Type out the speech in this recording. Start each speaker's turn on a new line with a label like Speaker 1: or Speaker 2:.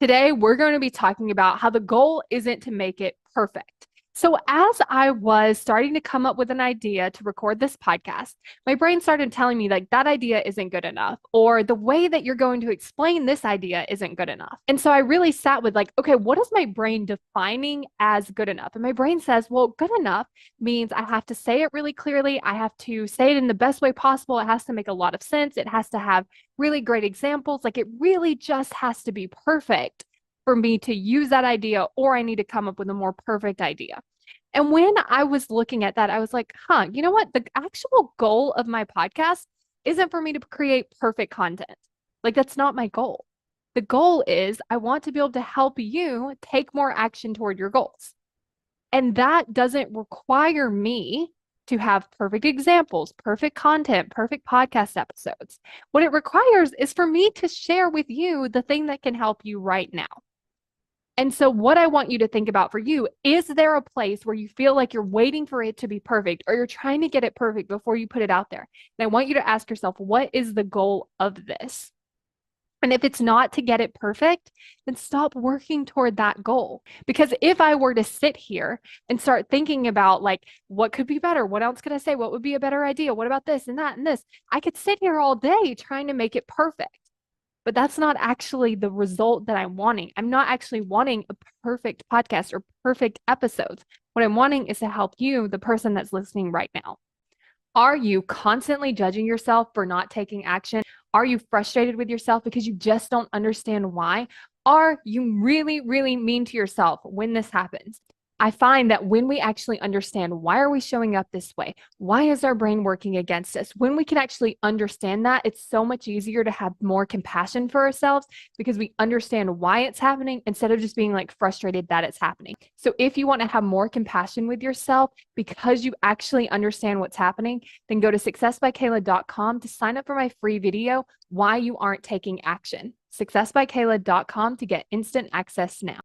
Speaker 1: Today, we're going to be talking about how the goal isn't to make it perfect. So, as I was starting to come up with an idea to record this podcast, my brain started telling me, like, that idea isn't good enough, or the way that you're going to explain this idea isn't good enough. And so I really sat with, like, okay, what is my brain defining as good enough? And my brain says, well, good enough means I have to say it really clearly. I have to say it in the best way possible. It has to make a lot of sense. It has to have really great examples. Like, it really just has to be perfect for me to use that idea, or I need to come up with a more perfect idea. And when I was looking at that, I was like, you know what? The actual goal of my podcast isn't for me to create perfect content. Like, that's not my goal. The goal is I want to be able to help you take more action toward your goals. And that doesn't require me to have perfect examples, perfect content, perfect podcast episodes. What it requires is for me to share with you the thing that can help you right now. And so, what I want you to think about for you, is there a place where you feel like you're waiting for it to be perfect, or you're trying to get it perfect before you put it out there? And I want you to ask yourself, what is the goal of this? And if it's not to get it perfect, then stop working toward that goal. Because if I were to sit here and start thinking about, like, what could be better? What else could I say? What would be a better idea? What about this and that and this? I could sit here all day trying to make it perfect. But that's not actually the result that I'm wanting. I'm not actually wanting a perfect podcast or perfect episodes. What I'm wanting is to help you, the person that's listening right now. Are you constantly judging yourself for not taking action? Are you frustrated with yourself because you just don't understand why? Are you really, really mean to yourself when this happens? I find that when we actually understand, why are we showing up this way? Why is our brain working against us? When we can actually understand that, it's so much easier to have more compassion for ourselves, because we understand why it's happening instead of just being like frustrated that it's happening. So if you want to have more compassion with yourself because you actually understand what's happening, then go to successbykayla.com to sign up for my free video, Why You Aren't Taking Action. Successbykayla.com to get instant access now.